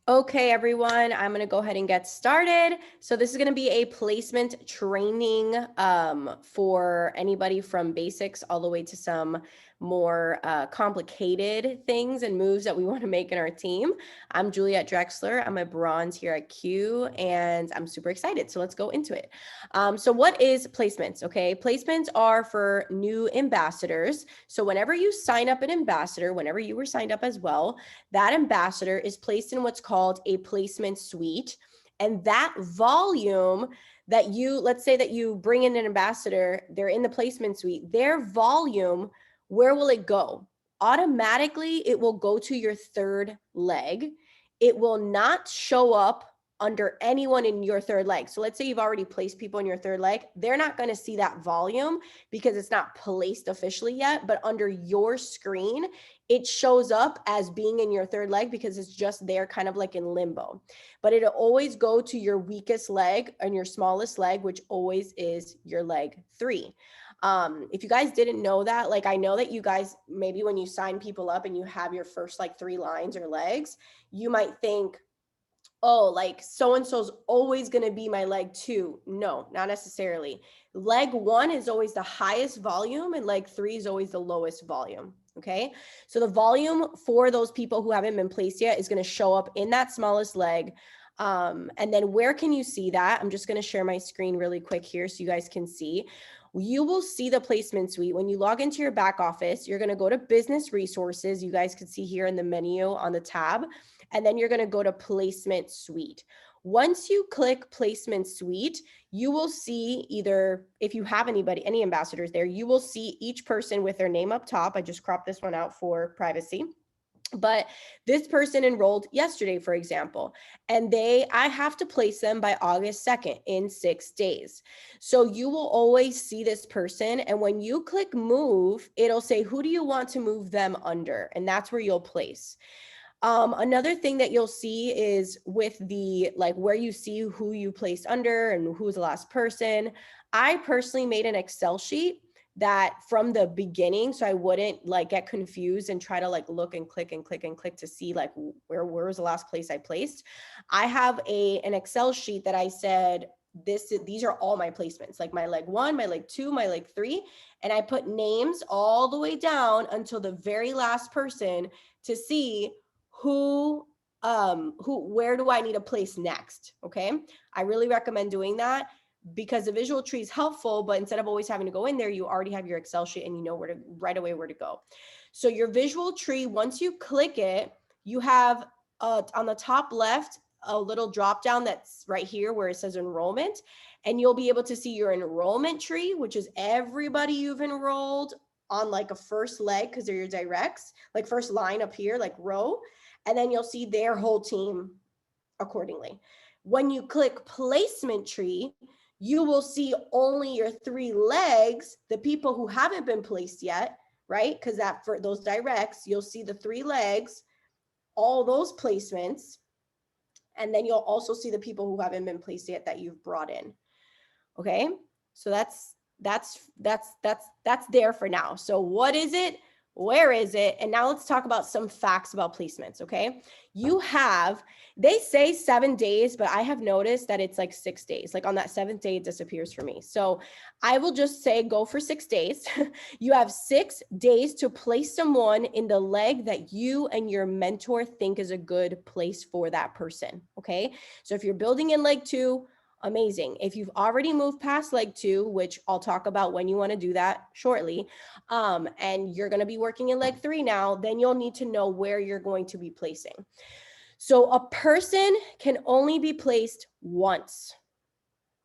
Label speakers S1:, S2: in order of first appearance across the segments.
S1: Okay, everyone, I'm going to go ahead and get started. So this is going to be a placement training for anybody from basics all the way to some more complicated things and moves that we want to make in our team. I'm Juliet Drexler. I'm a bronze here at Q, and I'm super excited. So let's go into it. So what is placements? Okay, placements are for new ambassadors. So whenever you sign up an ambassador, whenever you were signed up as well, that ambassador is placed in what's called a placement suite. And that volume that let's say that you bring in an ambassador, they're in the placement suite, their volume, where will it go? Automatically, it will go to your third leg. It will not show up under anyone in your third leg. So let's say you've already placed people in your third leg. They're not going to see that volume because it's not placed officially yet, but under your screen, it shows up as being in your third leg because it's just there kind of like in limbo. But it'll always go to your weakest leg and your smallest leg, which always is your leg 3. If you guys didn't know that, like I know that you guys, maybe when you sign people up and you have your first like 3 lines or legs, you might think, oh, like so-and-so's always going to be my leg 2. No, not necessarily. Leg 1 is always the highest volume and leg 3 is always the lowest volume. Okay. So the volume for those people who haven't been placed yet is going to show up in that smallest leg. And then where can you see that? I'm just going to share my screen really quick here so you guys can see. You will see the placement suite. When you log into your back office, you're going to go to business resources. You guys can see here in the menu on the tab, and then you're going to go to placement suite. Once you click placement suite, you will see either, if you have any ambassadors there, you will see each person with their name up top. I just cropped this one out for privacy. But this person enrolled yesterday, for example, and I have to place them by August 2nd in 6 days. So you will always see this person. And when you click move, it'll say, who do you want to move them under? And that's where you'll place. Another thing that you'll see is with the, like where you see who you placed under and who's the last person. I personally made an Excel sheet that from the beginning, so I wouldn't like get confused and try to like look and click and click and click to see like where was the last place I placed. I have an Excel sheet that I said, these are all my placements, like my leg 1, my leg 2, my leg 3, and I put names all the way down until the very last person to see where do I need to place next? Okay. I really recommend doing that because the visual tree is helpful, but instead of always having to go in there, you already have your Excel sheet and you know right away where to go. So your visual tree, once you click it, you have on the top left, a little drop down that's right here where it says enrollment, and you'll be able to see your enrollment tree, which is everybody you've enrolled on like a first leg because they're your directs, like first line up here, like row. And then you'll see their whole team accordingly. When you click placement tree, you will see only your 3 legs, the people who haven't been placed yet, right? Because that for those directs, you'll see the 3 legs, all those placements, and then you'll also see the people who haven't been placed yet that you've brought in. Okay, so that's there for now. So what is it? Where is it? And now let's talk about some facts about placements, okay? They say 7 days, but I have noticed that it's like 6 days. Like on that 7th day, it disappears for me. So I will just say go for 6 days. You have 6 days to place someone in the leg that you and your mentor think is a good place for that person, okay? So if you're building in leg 2, amazing. If you've already moved past leg 2, which I'll talk about when you want to do that shortly, and you're going to be working in leg 3 now, then you'll need to know where you're going to be placing. So a person can only be placed once.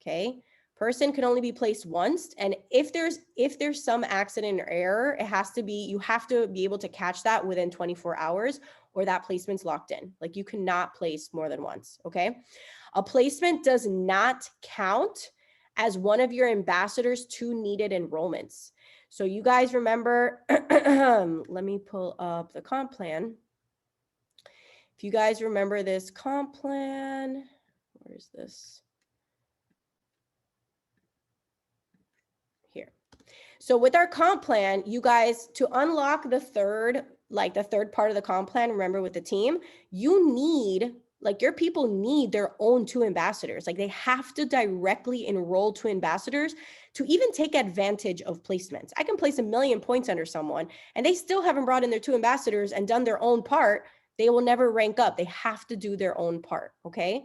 S1: Okay. Person can only be placed once. And if there's some accident or error, you have to be able to catch that within 24 hours or that placement's locked in. Like you cannot place more than once. Okay. A placement does not count as one of your ambassador's 2 needed enrollments. So you guys remember, let me pull up the comp plan. If you guys remember this comp plan, where is this? Here. So with our comp plan, you guys, to unlock the third part of the comp plan, remember with the team, you need Like your people need their own 2 ambassadors. Like they have to directly enroll 2 ambassadors to even take advantage of placements. I can place 1 million points under someone and they still haven't brought in their 2 ambassadors and done their own part. They will never rank up. They have to do their own part. Okay.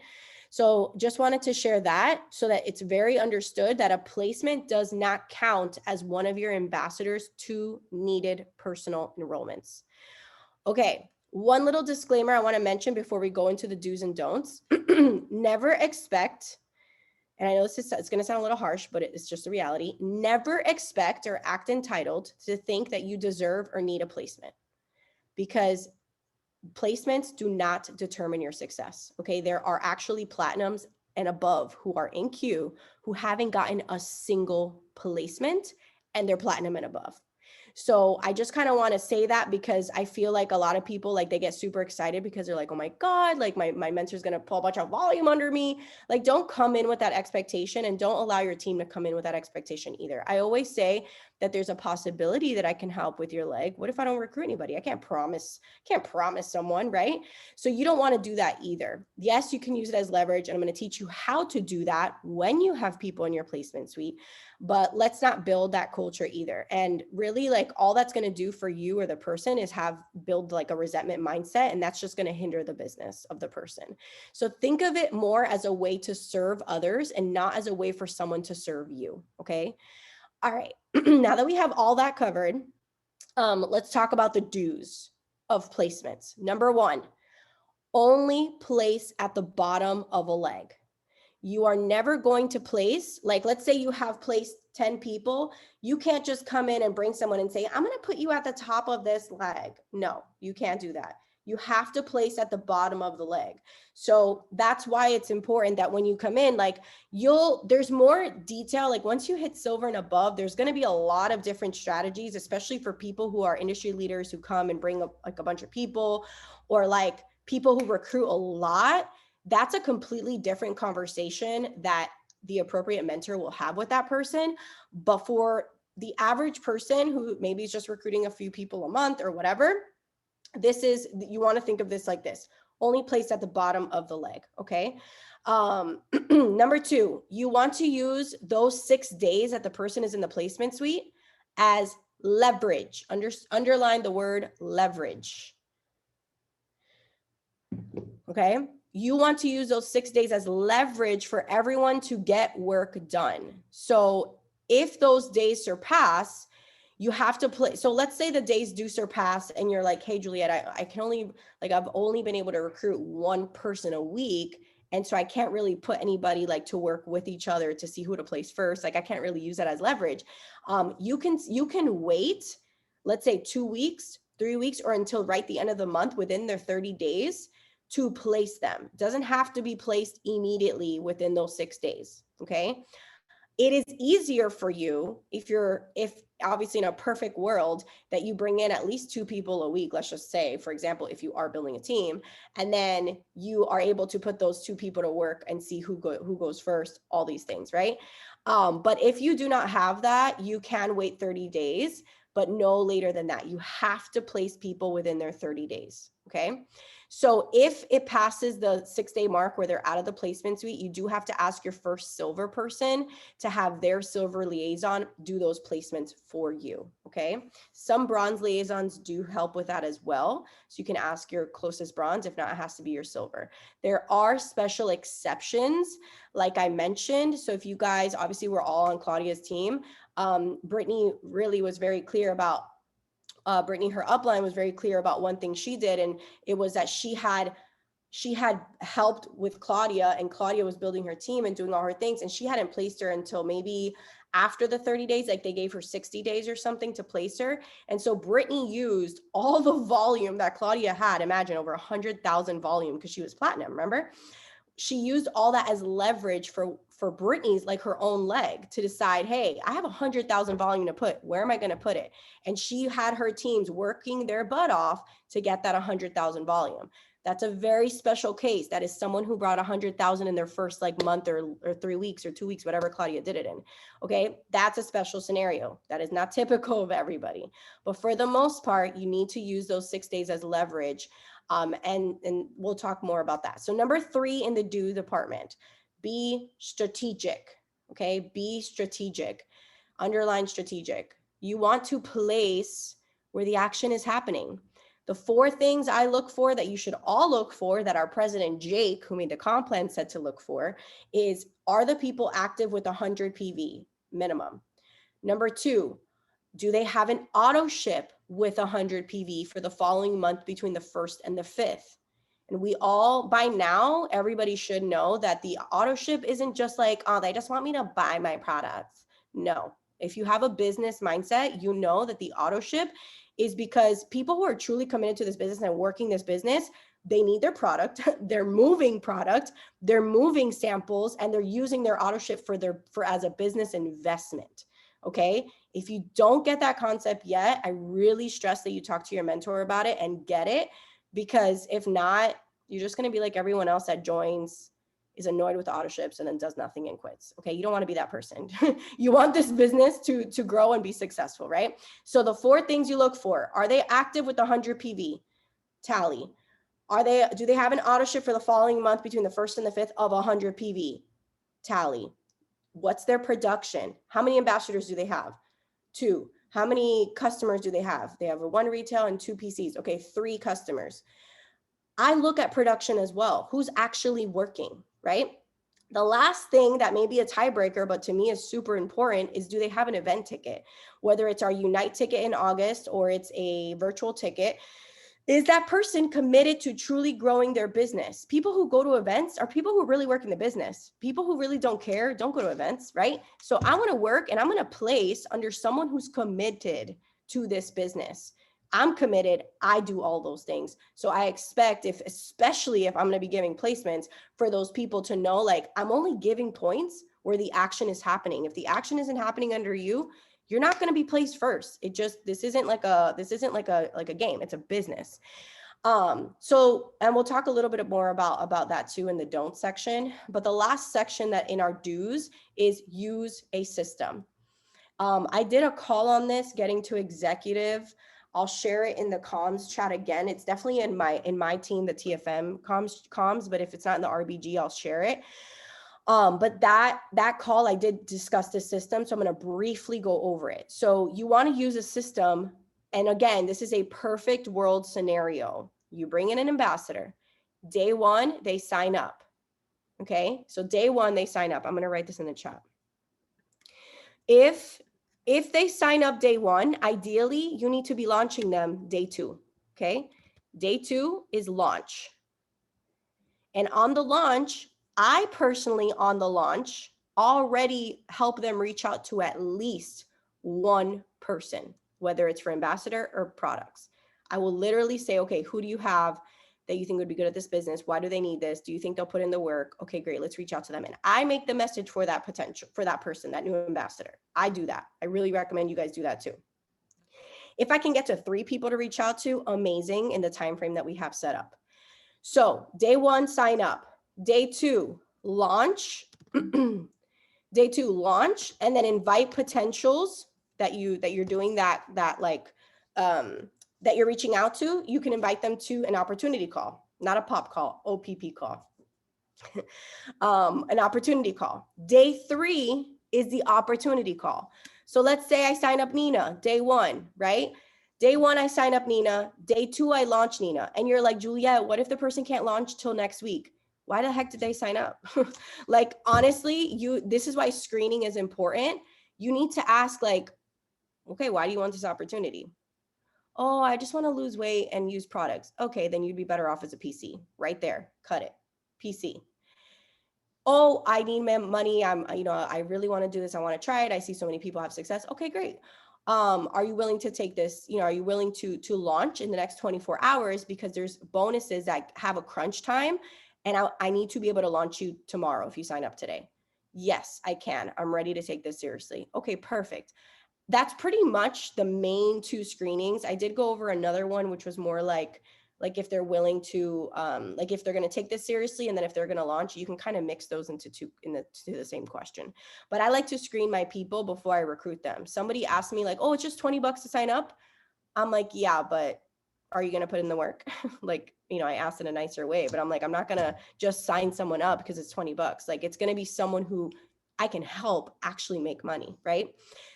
S1: So just wanted to share that so that it's very understood that a placement does not count as one of your ambassadors' 2 needed personal enrollments. Okay, one little disclaimer I want to mention before we go into the do's and don'ts. Never expect, and I know it's going to sound a little harsh, but it's just a reality. Never expect or act entitled to think that you deserve or need a placement, because placements do not determine your success. Okay, there are actually platinums and above who are in queue who haven't gotten a single placement and they're platinum and above. So I just kind of want to say that because I feel like a lot of people, like they get super excited because they're like, oh my God, like my mentor's going to pull a bunch of volume under me. Like don't come in with that expectation and don't allow your team to come in with that expectation either. I always say that there's a possibility that I can help with your leg. What if I don't recruit anybody? I can't promise someone, right? So you don't want to do that either. Yes, you can use it as leverage, and I'm going to teach you how to do that when you have people in your placement suite, but let's not build that culture either. And really, like all that's going to do for you or the person is build like a resentment mindset, and that's just going to hinder the business of the person. So think of it more as a way to serve others and not as a way for someone to serve you. Okay. All right. Now that we have all that covered, let's talk about the do's of placements. Number 1, only place at the bottom of a leg. You are never going to place, like, let's say you have placed 10 people. You can't just come in and bring someone and say, I'm going to put you at the top of this leg. No, you can't do that. You have to place at the bottom of the leg. So that's why it's important that when you come in, like there's more detail. Like once you hit silver and above, there's going to be a lot of different strategies, especially for people who are industry leaders who come and bring like a bunch of people, or like people who recruit a lot. That's a completely different conversation that the appropriate mentor will have with that person. But for the average person who maybe is just recruiting a few people a month or whatever, you want to think of this like this: only placed at the bottom of the leg. Okay. Number 2, you want to use those 6 days that the person is in the placement suite as leverage. Underline the word leverage. Okay. You want to use those 6 days as leverage for everyone to get work done. So if those days surpass, you have to play. So let's say the days do surpass and you're like, hey, Juliet, I've only been able to recruit 1 person a week. And so I can't really put anybody like to work with each other to see who to place first. Like I can't really use that as leverage. You can wait, let's say 2 weeks, 3 weeks, or until right the end of the month within their 30 days to place them. It doesn't have to be placed immediately within those 6 days. Okay. It is easier for you if obviously in a perfect world that you bring in at least 2 people a week. Let's just say, for example, if you are building a team, and then you are able to put those 2 people to work and see who goes first, all these things, right? But if you do not have that, you can wait 30 days, but no later than that. You have to place people within their 30 days. Okay. So if it passes the 6-day mark where they're out of the placement suite, you do have to ask your first silver person to have their silver liaison do those placements for you. Okay. Some bronze liaisons do help with that as well. So you can ask your closest bronze. If not, it has to be your silver. There are special exceptions, like I mentioned. So if you guys, obviously we're all on Claudia's team. Brittany really was very clear about Brittany, her upline was very clear about one thing she did. And it was that she had helped with Claudia, and Claudia was building her team and doing all her things. And she hadn't placed her until maybe after the 30 days, like they gave her 60 days or something to place her. And so Brittany used all the volume that Claudia had, imagine over 100,000 volume, because she was platinum, remember? She used all that as leverage for Brittany's, like her own leg, to decide, hey, I have 100,000 volume to put. Where am I going to put it? And she had her teams working their butt off to get that 100,000 volume. That's a very special case. That is someone who brought 100,000 in their first like month or 3 weeks or 2 weeks, whatever Claudia did it in. Okay. That's a special scenario. That is not typical of everybody. But for the most part, you need to use those 6 days as leverage. And we'll talk more about that. So number 3 in the do department, be strategic. Okay, be strategic. Underline strategic. You want to place where the action is happening. The 4 things I look for that you should all look for, that our president Jake, who made the comp plan, said to look for, is, are the people active with 100 PV minimum? Number 2, do they have an auto ship with 100 PV for the following month between the 1st and the 5th? And we all, by now, everybody should know that the auto ship isn't just like, oh, they just want me to buy my products. No. If you have a business mindset, you know that the auto ship is because people who are truly committed to this business and working this business, they need their product, they're moving product, they're moving samples, and they're using their auto ship for as a business investment. Okay. If you don't get that concept yet, I really stress that you talk to your mentor about it and get it, because if not, you're just going to be like everyone else that joins, is annoyed with auto ships and then does nothing and quits. Okay. You don't want to be that person. You want this business to grow and be successful, right? So the 4 things you look for: are they active with 100 PV? Tally. Do they have an auto ship for the following month between the 1st and the 5th of 100 PV? Tally. What's their production? How many ambassadors do they have? 2. How many customers do they have? They have 1 retail and 2 PCs. Okay, 3 customers. I look at production as well. Who's actually working, right? The last thing that may be a tiebreaker, but to me is super important, is, do they have an event ticket? Whether it's our Unite ticket in August or it's a virtual ticket, is that person committed to truly growing their business? People who go to events are people who really work in the business. People who really don't care don't go to events, right? So I want to work and I'm going to place under someone who's committed to this business. I'm committed. I do all those things. So I expect, especially if I'm going to be giving placements, for those people to know, like, I'm only giving points where the action is happening. If the action isn't happening under you, you're not going to be placed first. This isn't like a game. It's a business. So, and we'll talk a little bit more about that too in the don't section. But the last section that in our do's is use a system. I did a call on this, getting to executive. I'll share it in the comms chat again. It's definitely in my team, the TFM comms, but if it's not in the RBG, I'll share it. But that call, I did discuss the system. So I'm going to briefly go over it. So you want to use a system. And again, this is a perfect world scenario. You bring in an ambassador. Day 1, they sign up. Okay. So day 1, they sign up. I'm going to write this in the chat. If they sign up day 1, ideally you need to be launching them day 2. Okay. Day 2 is launch. And on the launch, I personally on the launch already help them reach out to at least 1 person, whether it's for ambassador or products. I will literally say, okay, who do you have that you think would be good at this business? Why do they need this? Do you think they'll put in the work? Okay, great. Let's reach out to them. And I make the message for that potential, for that person, that new ambassador. I do that. I really recommend you guys do that too. If I can get to 3 people to reach out to, amazing, in the time frame that we have set up. So day 1, sign up. Day 2, launch. Day 2, launch, and then invite potentials that you're doing that you're reaching out to. You can invite them to an opportunity call, not a pop call, OPP call. An opportunity call. Day 3 is the opportunity call. So let's say I sign up Nina, day 1, right? Day 1, I sign up Nina. Day 2, I launch Nina. And you're like, Juliet, what if the person can't launch till next week? Why the heck did they sign up? Like, honestly, this is why screening is important. You need to ask, like, okay, why do you want this opportunity? Oh, I just want to lose weight and use products. Okay, then you'd be better off as a PC. Right there. Cut it. PC. Oh, I need money. I really want to do this. I want to try it. I see so many people have success. Okay, great. Are you willing to take this? Are you willing to launch in the next 24 hours? Because there's bonuses that have a crunch time. And I need to be able to launch you tomorrow if you sign up today. Yes, I can. I'm ready to take this seriously. Okay, perfect. That's pretty much the main 2 screenings. I did go over another one, which was more like if they're willing to, like if they're going to take this seriously, and then if they're going to launch, you can kind of mix those into to the same question. But I like to screen my people before I recruit them. Somebody asked me like, oh, it's just $20 to sign up. I'm like, yeah, but are you going to put in the work? Like, I asked in a nicer way, but I'm like, I'm not going to just sign someone up because it's $20. Like, it's going to be someone who I can help actually make money, right?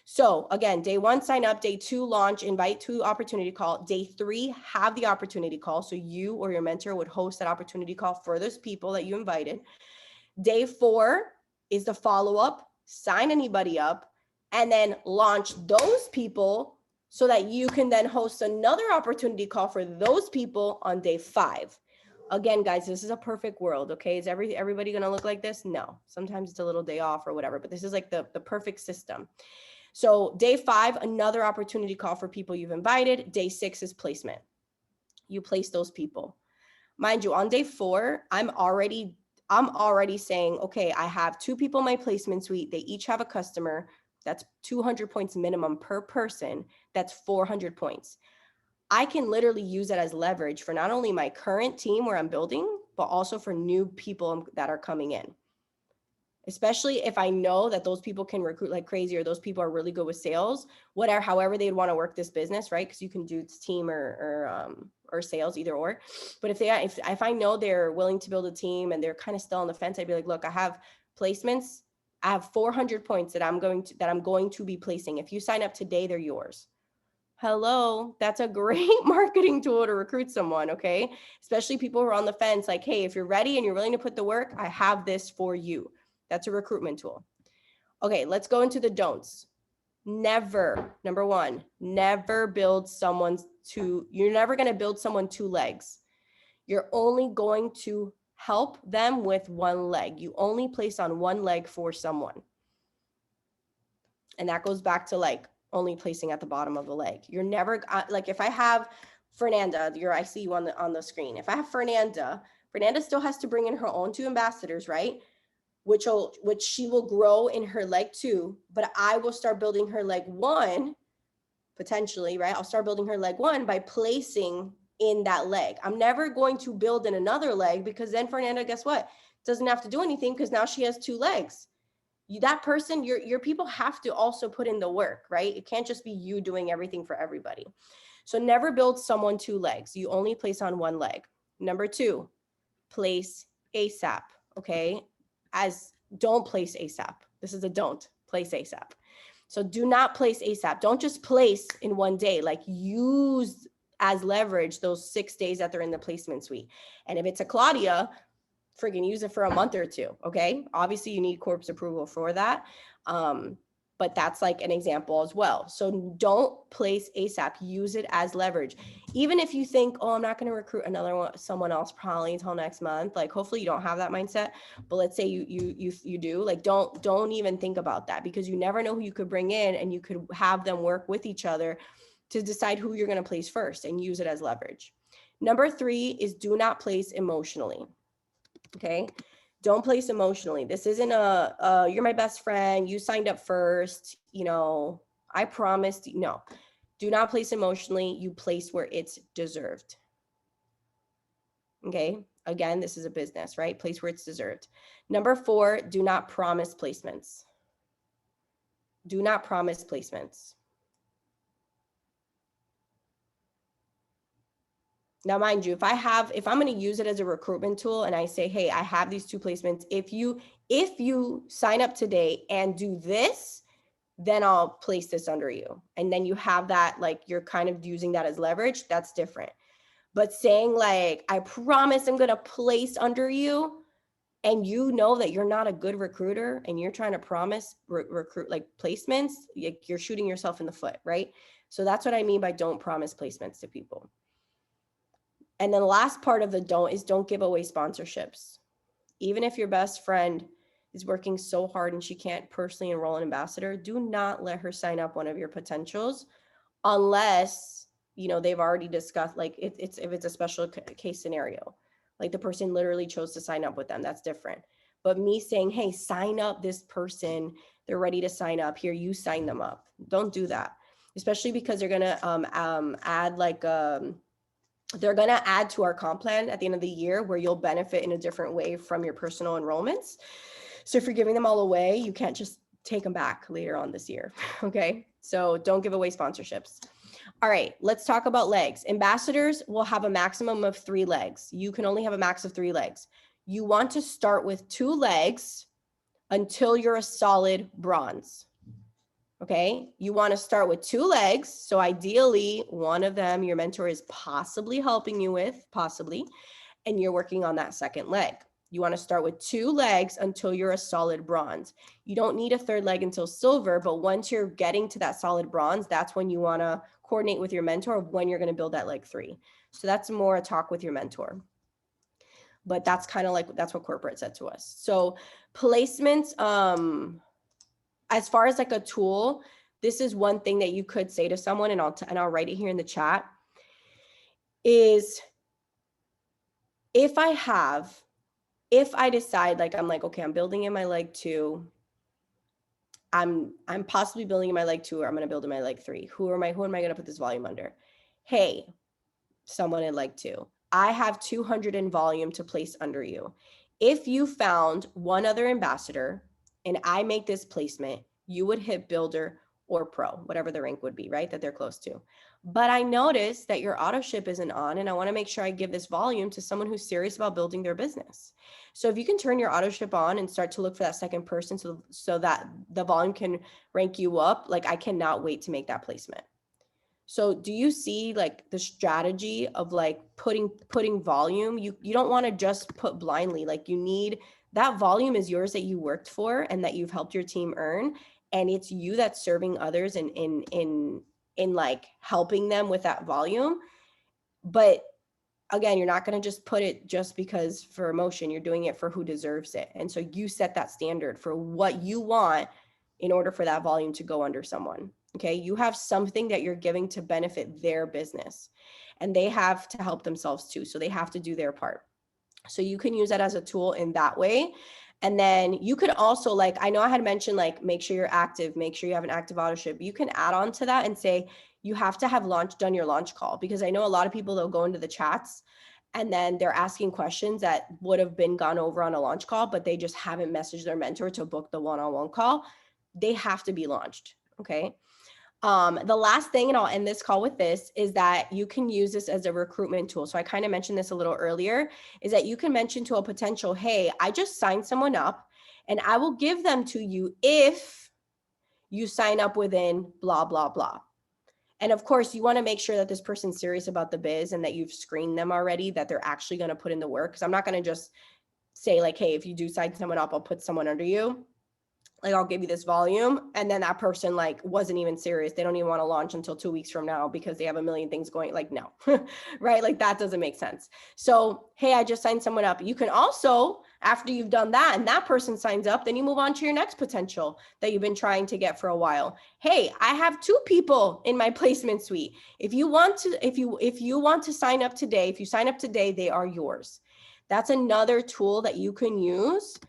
S1: So again, day 1, sign up. Day 2, launch, invite to opportunity call. Day 3, have the opportunity call. So you or your mentor would host that opportunity call for those people that you invited. Day 4 is the follow-up, sign anybody up, and then launch those people so that you can then host another opportunity call for those people on day 5. Again, guys, this is a perfect world, okay? Is everybody gonna look like this? No. Sometimes it's a little day off or whatever, but this is like the perfect system. So day 5, another opportunity call for people you've invited. Day 6 is placement. You place those people. Mind you, on day 4, I'm already saying, okay, I have 2 people in my placement suite. They each have a customer. That's 200 points minimum per person. That's 400 points. I can literally use that as leverage for not only my current team where I'm building, but also for new people that are coming in. Especially if I know that those people can recruit like crazy, or those people are really good with sales, whatever, however they'd want to work this business, right? Because you can do team or sales, either or. But if I know they're willing to build a team and they're kind of still on the fence, I'd be like, look, I have placements. I have 400 points that I'm going to be placing. If you sign up today, they're yours. Hello, that's a great marketing tool to recruit someone, okay? Especially people who are on the fence, like, hey, if you're ready and you're willing to put the work, I have this for you. That's a recruitment tool. Okay, let's go into the don'ts. Never, number 1, never build you're never going to build someone 2 legs. You're only going to help them with 1 leg. You only place on 1 leg for someone. And that goes back to like only placing at the bottom of the leg. You're never like, if I have Fernanda, I see you on the screen. If I have Fernanda still has to bring in her own 2 ambassadors, right? Which she will grow in her leg 2, but I will start building her leg 1 potentially, right? I'll start building her leg 1 by placing in that leg. I'm never going to build in another leg, because then Fernanda, guess what? Doesn't have to do anything, because now she has 2 legs. That person, your people have to also put in the work, right? It can't just be you doing everything for everybody. So never build someone 2 legs. You only place on 1 leg. Number 2, place ASAP, okay? Don't place ASAP. This is a don't. Place ASAP. So do not place ASAP. Don't just place in 1 day. Like, use as leverage those 6 days that they're in the placement suite. And if it's a Claudia, friggin' use it for a month or 2, okay? Obviously, you need corp's approval for that. But that's like an example as well. So don't place ASAP. Use it as leverage. Even if you think, oh, I'm not going to recruit someone else probably until next month. Like, hopefully you don't have that mindset. But let's say you do. Like, don't even think about that, because you never know who you could bring in, and you could have them work with each other to decide who you're going to place first and use it as leverage. Number 3 is do not place emotionally. Okay. Don't place emotionally. This isn't you're my best friend, you signed up first, I promised. No, do not place emotionally. You place where it's deserved. Okay. Again, this is a business, right? Place where it's deserved. Number 4, do not promise placements. Do not promise placements. Now, mind you, if I'm going to use it as a recruitment tool and I say, hey, I have these 2 placements. If you sign up today and do this, then I'll place this under you. And then you have that, like, you're kind of using that as leverage. That's different. But saying like, I promise I'm going to place under you, and you know that you're not a good recruiter and you're trying to promise recruit like placements, you're shooting yourself in the foot, right? So that's what I mean by don't promise placements to people. And then the last part of the don't is don't give away sponsorships. Even if your best friend is working so hard and she can't personally enroll an ambassador, do not let her sign up one of your potentials unless, they've already discussed, like, if it's a special case scenario, like the person literally chose to sign up with them, that's different. But me saying, hey, sign up this person, they're ready to sign up, here, you sign them up. Don't do that, especially because they're going to add like they're going to add to our comp plan at the end of the year, where you'll benefit in a different way from your personal enrollments. So if you're giving them all away, you can't just take them back later on this year. Okay. So don't give away sponsorships. All right, let's talk about legs. Ambassadors will have a maximum of 3 legs. You can only have a max of 3 legs. You want to start with 2 legs until you're a solid bronze. Okay, you want to start with 2 legs. So ideally, one of them your mentor is possibly helping you with, and you're working on that second leg. You want to start with 2 legs until you're a solid bronze. You don't need a 3rd leg until silver, but once you're getting to that solid bronze, that's when you want to coordinate with your mentor of when you're going to build that leg 3. So that's more a talk with your mentor. But that's kind of like, that's what corporate said to us. So placements, as far as like a tool, this is one thing that you could say to someone, and I'll write it here in the chat, is if I decide, like, I'm like, okay, I'm building in my leg 2, I'm possibly building in my leg 2, or I'm going to build in my leg 3. Who am I going to put this volume under? Hey, someone in leg 2, I have 200 in volume to place under you. If you found one other ambassador and I make this placement, you would hit builder or pro, whatever the rank would be, right? That they're close to. But I noticed that your auto ship isn't on, and I want to make sure I give this volume to someone who's serious about building their business. So if you can turn your auto ship on and start to look for that second person so that the volume can rank you up, like, I cannot wait to make that placement. So do you see like the strategy of like putting volume? You don't want to just put blindly, like you need, that volume is yours that you worked for and that you've helped your team earn. And it's you that's serving others in like helping them with that volume. But again, you're not going to just put it just because for emotion, you're doing it for who deserves it. And so you set that standard for what you want in order for that volume to go under someone. Okay, you have something that you're giving to benefit their business, and they have to help themselves too. So they have to do their part. So you can use that as a tool in that way. And then you could also, like, I know I had mentioned, like, make sure you're active, make sure you have an active auto ship. You can add on to that and say, you have to have done your launch call, because I know a lot of people, they'll go into the chats and then they're asking questions that would have been gone over on a launch call, but they just haven't messaged their mentor to book the one-on-one call. They have to be launched. Okay. The last thing, and I'll end this call with this, is that you can use this as a recruitment tool. So I kind of mentioned this a little earlier, is that you can mention to a potential, hey, I just signed someone up and I will give them to you if you sign up within blah, blah, blah. And of course, you want to make sure that this person's serious about the biz and that you've screened them already, that they're actually going to put in the work. Because I'm not going to just say like, hey, if you do sign someone up, I'll put someone under you. Like, I'll give you this volume, and then that person like wasn't even serious. They don't even want to launch until 2 weeks from now because they have a million things going. Like, no, right? Like, that doesn't make sense. So, hey, I just signed someone up. You can also, after you've done that and that person signs up, then you move on to your next potential that you've been trying to get for a while. Hey, I have 2 people in my placement suite. If you want to sign up today, if you sign up today, they are yours. That's another tool that you can use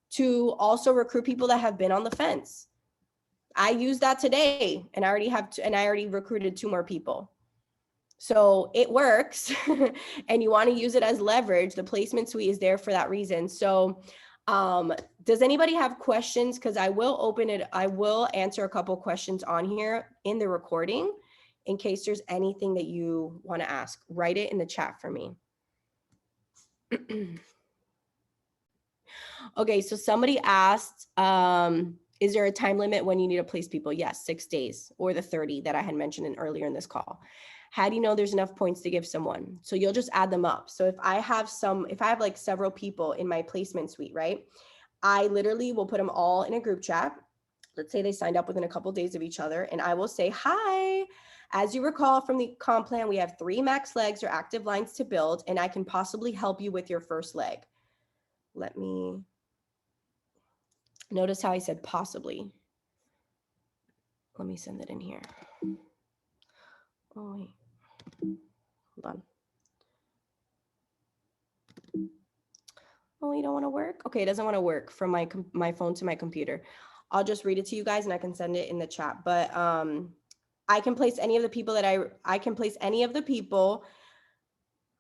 S1: to also recruit people that have been on the fence. I used that today, and I already recruited 2 more people. So it works, and you want to use it as leverage. The placement suite is there for that reason. So does anybody have questions? Because I will answer a couple questions on here in the recording in case there's anything that you want to ask. Write it in the chat for me. Okay, so somebody asked, is there a time limit when you need to place people? Yes, 6 days, or the 30 that I had mentioned earlier in this call. How do you know there's enough points to give someone? So you'll just add them up. So if I have like several people in my placement suite, right? I literally will put them all in a group chat. Let's say they signed up within a couple of days of each other, and I will say, hi, as you recall from the comp plan, we have 3 max legs or active lines to build, and I can possibly help you with your first leg. Let me notice how I said possibly. Let me send it in here. Oh, wait. Hold on. Oh, you don't want to work? Okay, it doesn't want to work from my phone to my computer. I'll just read it to you guys and I can send it in the chat. But I can place any of the people that I can place any of the people.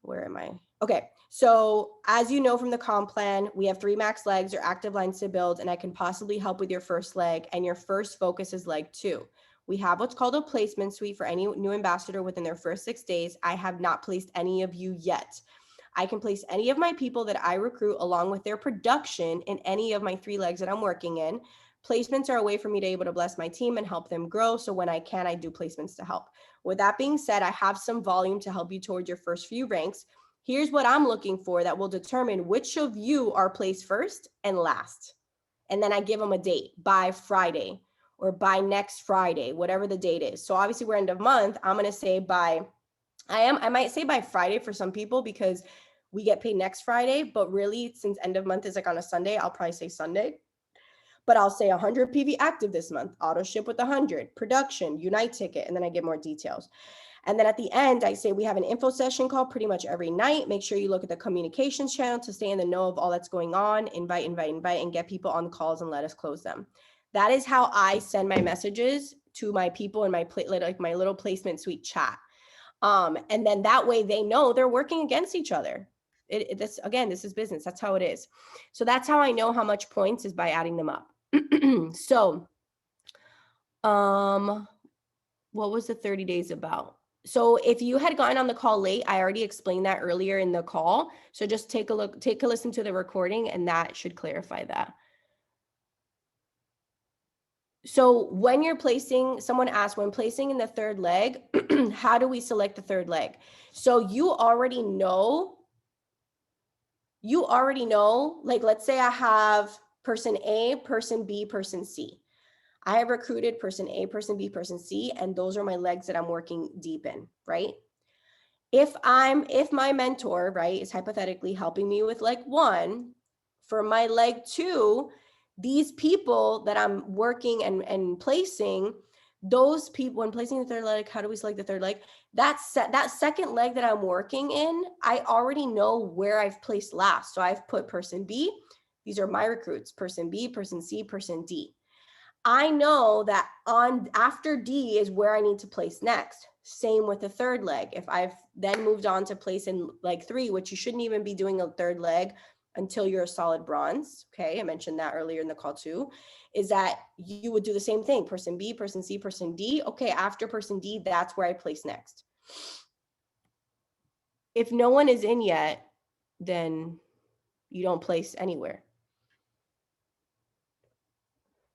S1: Where am I? Okay, so as you know from the comp plan, we have 3 max legs or active lines to build, and I can possibly help with your first leg, and your first focus is leg 2. We have what's called a placement suite for any new ambassador within their first 6 days. I have not placed any of you yet. I can place any of my people that I recruit along with their production in any of my 3 legs that I'm working in. Placements are a way for me to be able to bless my team and help them grow. So when I can, I do placements to help. With that being said, I have some volume to help you towards your first few ranks. Here's what I'm looking for that will determine which of you are placed first and last. And then I give them a date by Friday or by next Friday, whatever the date is. So obviously we're end of month. I'm going to say I might say by Friday for some people because we get paid next Friday, but really since end of month is like on a Sunday, I'll probably say Sunday. But I'll say 100 PV active this month, auto ship with 100, production, Unite ticket, and then I get more details. And then at the end, I say we have an info session call pretty much every night. Make sure you look at the communications channel to stay in the know of all that's going on. Invite, and get people on the calls and let us close them. That is how I send my messages to my people in my my little placement suite chat. And then that way they know they're working against each other. This is business. That's how it is. So that's how I know how much points is by adding them up. So, what was the 30 days about? So if you had gotten on the call late, I already explained that earlier in the call. So just take a listen to the recording and that should clarify that. So when you're placing, someone asked, when placing in the 3rd leg, how do we select the 3rd leg? So you already know, like, let's say I have person A, person B, person C. I have recruited person A, person B, person C, and those are my legs that I'm working deep in, right? If my mentor, right, is hypothetically helping me with leg 1, for my leg 2, these people that I'm working and placing, those people, when placing the 3rd leg, how do we select the 3rd leg? That 2nd leg that I'm working in, I already know where I've placed last. So I've put person B, these are my recruits, person B, person C, person D. I know that after D is where I need to place next. Same with the 3rd leg. If I've then moved on to place in leg 3, which you shouldn't even be doing a 3rd leg until you're a solid bronze. Okay, I mentioned that earlier in the call too, is that you would do the same thing. Person B, person C, person D. Okay, after person D, that's where I place next. If no one is in yet, then you don't place anywhere.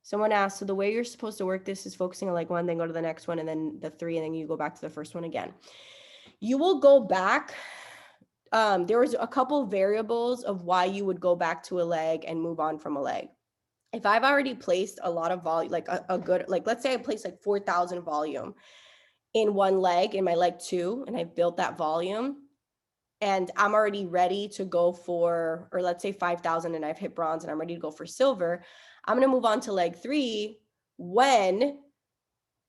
S1: Someone asked, so the way you're supposed to work this is focusing on leg 1, then go to the next one, and then the 3, and then you go back to the first one again. You will go back. There was a couple variables of why you would go back to a leg and move on from a leg. If I've already placed a lot of volume, like a good, like let's say I placed like 4,000 volume in one leg, in my leg 2, and I've built that volume, and I'm already ready to go for, or let's say 5,000 and I've hit bronze and I'm ready to go for silver, I'm going to move on to leg 3 when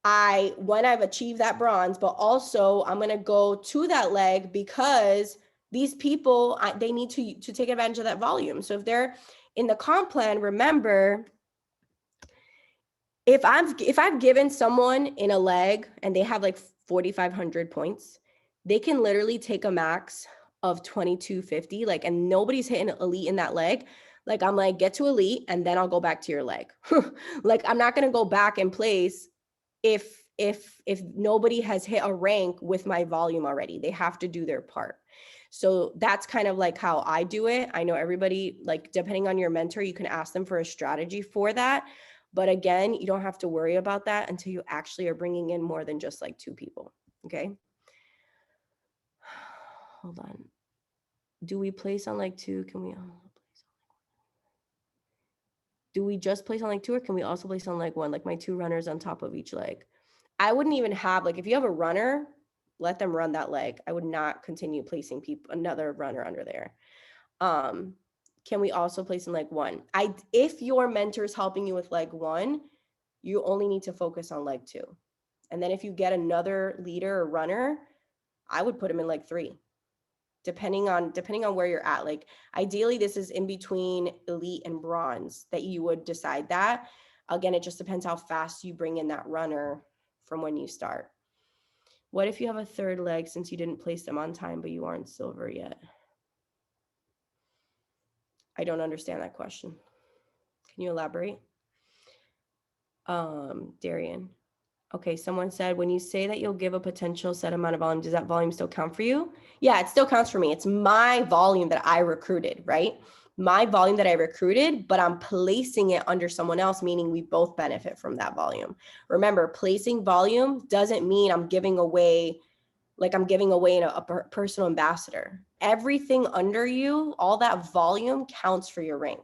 S1: I've achieved that bronze, but also I'm going to go to that leg because these people, they need to take advantage of that volume. So if they're in the comp plan, remember, if I've given someone in a leg and they have like 4,500 points, they can literally take a max of 2,250, like, and nobody's hitting elite in that leg. Like, I'm like, get to elite and then I'll go back to your leg. Like, I'm not going to go back and place if nobody has hit a rank with my volume already. They have to do their part. So that's kind of like how I do it. I know everybody, like, depending on your mentor, you can ask them for a strategy for that. But again, you don't have to worry about that until you actually are bringing in more than just like 2 people. Okay. Hold on. Do we place on like 2? Can we do we just place on like 2, or can we also place on like 1, like my 2 runners on top of each leg? I wouldn't even have, like, if you have a runner, let them run that leg. I would not continue placing another runner under there. Can we also place in leg 1? If your mentor is helping you with leg 1, you only need to focus on leg 2. And then if you get another leader or runner, I would put him in leg 3. Depending on where you're at. Like, ideally, this is in between elite and bronze that you would decide that. Again, it just depends how fast you bring in that runner from when you start. What if you have a 3rd leg since you didn't place them on time, but you aren't silver yet? I don't understand that question. Can you elaborate? Darian. Okay, someone said, when you say that you'll give a potential set amount of volume, does that volume still count for you? Yeah, it still counts for me. It's my volume that I recruited, right? My volume that I recruited, but I'm placing it under someone else, meaning we both benefit from that volume. Remember, placing volume doesn't mean I'm giving away, like I'm giving away a personal ambassador. Everything under you, all that volume counts for your rank.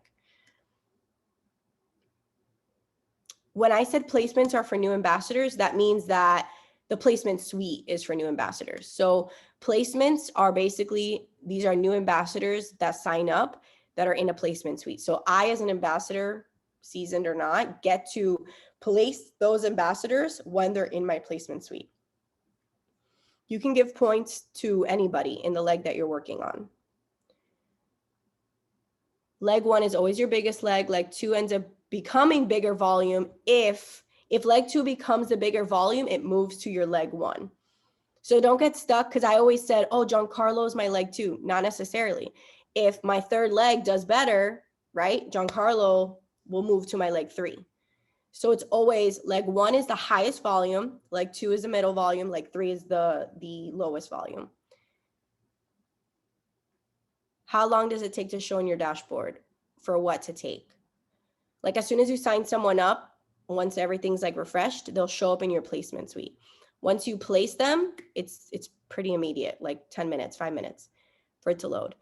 S1: When I said placements are for new ambassadors, that means that the placement suite is for new ambassadors. So placements are basically, these are new ambassadors that sign up that are in a placement suite. So I, as an ambassador, seasoned or not, get to place those ambassadors when they're in my placement suite. You can give points to anybody in the leg that you're working on. Leg 1 is always your biggest leg. Leg 2 ends up becoming bigger volume. If leg 2 becomes the bigger volume, it moves to your leg 1. So don't get stuck, because I always said, oh, Giancarlo is my leg 2. Not necessarily. If my third leg does better, right, Giancarlo will move to my leg 3. So it's always leg 1 is the highest volume, leg 2 is the middle volume, leg 3 is the lowest volume. How long does it take to show in your dashboard for what to take? Like as soon as you sign someone up, once everything's like refreshed, they'll show up in your placement suite. Once you place them, it's pretty immediate, like 10 minutes, 5 minutes for it to load.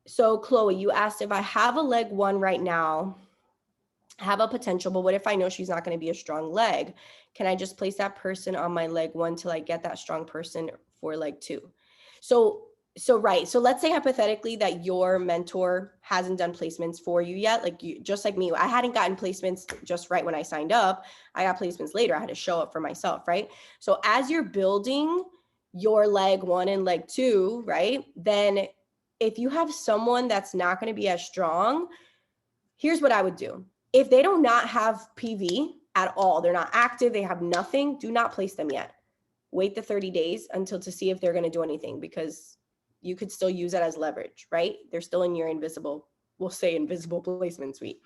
S1: So Chloe, you asked if I have a leg 1 right now, have a potential, but what if I know she's not going to be a strong leg? Can I just place that person on my leg 1 till I get that strong person for leg 2? Right. So let's say hypothetically that your mentor hasn't done placements for you yet. Like you, just like me, I hadn't gotten placements just right when I signed up. I got placements later. I had to show up for myself. Right. So as you're building your leg 1 and leg 2, right, then if you have someone that's not going to be as strong, here's what I would do. If they do not have PV at all, they're not active, they have nothing, do not place them yet. Wait the 30 days until to see if they're going to do anything, because you could still use that as leverage, right? They're still in your invisible, we'll say invisible placement suite.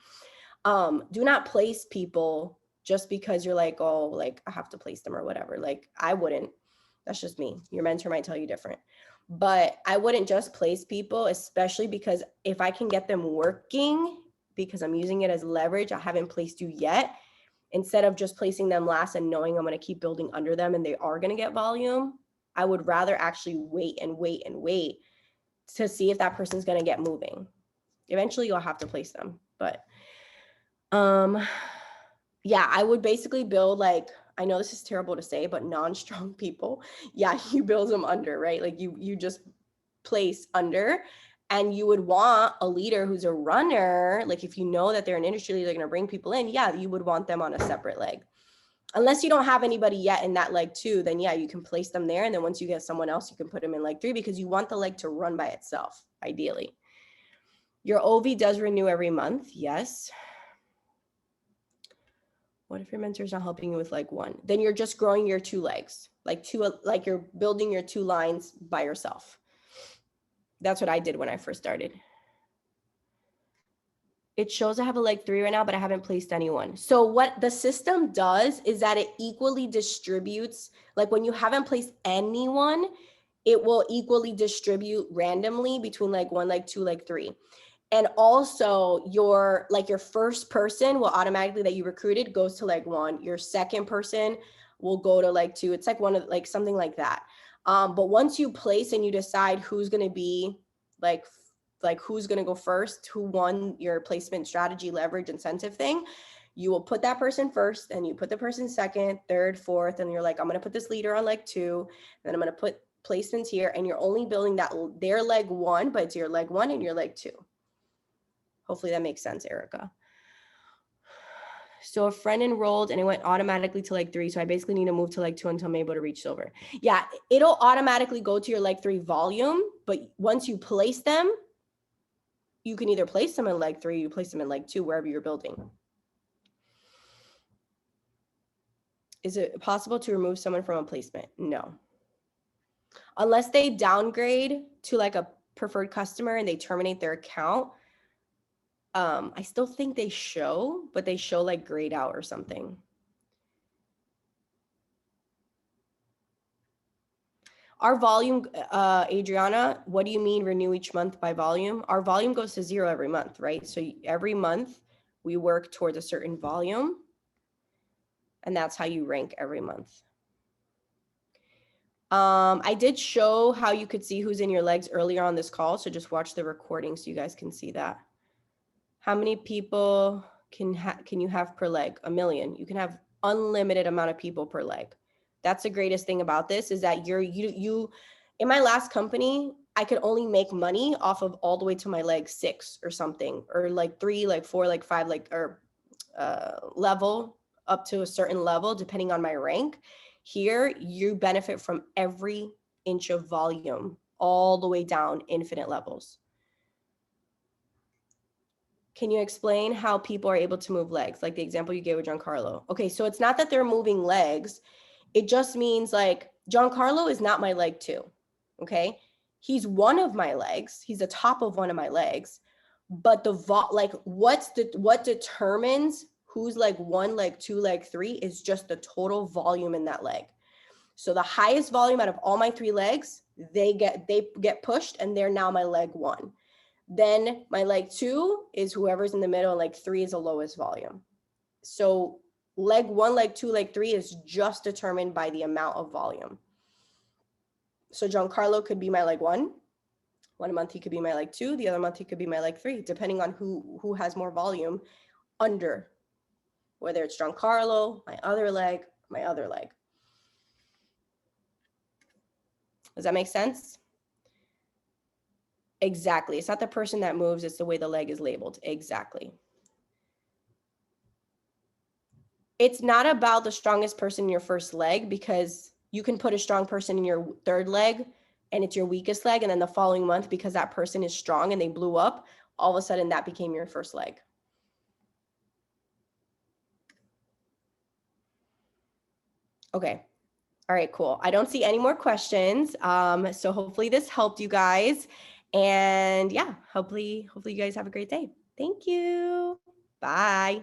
S1: Do not place people just because you're like, oh, like I have to place them or whatever. Like I wouldn't. That's just me. Your mentor might tell you different. But I wouldn't just place people, especially because if I can get them working, because I'm using it as leverage, I haven't placed you yet, instead of just placing them last and knowing I'm going to keep building under them and they are going to get volume, I would rather actually wait and wait and wait to see if that person's going to get moving. Eventually you'll have to place them, but yeah, I would basically build, like, I know this is terrible to say, but non-strong people, yeah, you build them under, right? Like you just place under, and you would want a leader who's a runner. Like if you know that they're an industry leader, they're going to bring people in, yeah, you would want them on a separate leg. Unless you don't have anybody yet in that leg 2, then yeah, you can place them there. And then once you get someone else, you can put them in leg 3, because you want the leg to run by itself, ideally. Your OV does renew every month. Yes. What if your mentor's not helping you with leg 1? Then you're just growing your 2 legs, like you're building your 2 lines by yourself. That's what I did when I first started. It shows I have a leg 3 right now, but I haven't placed anyone. So what the system does is that it equally distributes, like when you haven't placed anyone, it will equally distribute randomly between leg 1, leg 2, leg 3. And also your first person will automatically, that you recruited, goes to leg 1. Your second person will go to leg 2. It's like something like that. But once you place and you decide who's going to be like who's going to go first, who won your placement strategy, leverage, incentive thing, you will put that person first, and you put the person second, third, fourth, and you're like, I'm going to put this leader on leg 2, then I'm going to put placements here, and you're only building their leg 1, but it's your leg 1 and your leg 2. Hopefully that makes sense, Erica. So a friend enrolled and it went automatically to leg 3. So I basically need to move to leg 2 until I'm able to reach silver. Yeah, it'll automatically go to your leg 3 volume, but once you place them, you can either place them in leg 3, you place them in leg 2, wherever you're building. Is it possible to remove someone from a placement? No. Unless they downgrade to like a preferred customer and they terminate their account, I still think they show, but they show like grayed out or something. Our volume, Adriana, what do you mean renew each month by volume? Our volume goes to 0 every month, right? So every month we work towards a certain volume, and that's how you rank every month. I did show how you could see who's in your legs earlier on this call, so just watch the recording so you guys can see that. How many people can you have per leg? 1 million. You can have unlimited amount of people per leg. That's the greatest thing about this, is that you in my last company, I could only make money off of all the way to my leg 6 or something, or like 3, like 4, like 5, like, or level up to a certain level depending on my rank. Here you benefit from every inch of volume all the way down infinite levels. Can you explain how people are able to move legs? Like the example you gave with Giancarlo. Okay, so it's not that they're moving legs. It just means like Giancarlo is not my leg 2. Okay, he's one of my legs. He's the top of one of my legs. But what determines who's leg 1, leg 2, leg 3 is just the total volume in that leg. So the highest volume out of all my 3 legs, they get pushed, and they're now my leg 1. Then my leg 2 is whoever's in the middle, and leg 3 is the lowest volume. So leg 1, leg 2, leg 3 is just determined by the amount of volume. So Giancarlo could be my leg 1. One month he could be my leg 2. The other month he could be my leg 3, depending on who has more volume under, whether it's Giancarlo, my other leg. Does that make sense? Exactly. It's not the person that moves, it's the way the leg is labeled. Exactly. It's not about the strongest person in your first leg, because you can put a strong person in your third leg and it's your weakest leg, and then the following month, because that person is strong and they blew up, all of a sudden that became your first leg. Okay. All right, cool. I don't see any more questions. So hopefully this helped you guys. And yeah, hopefully you guys have a great day. Thank you. Bye.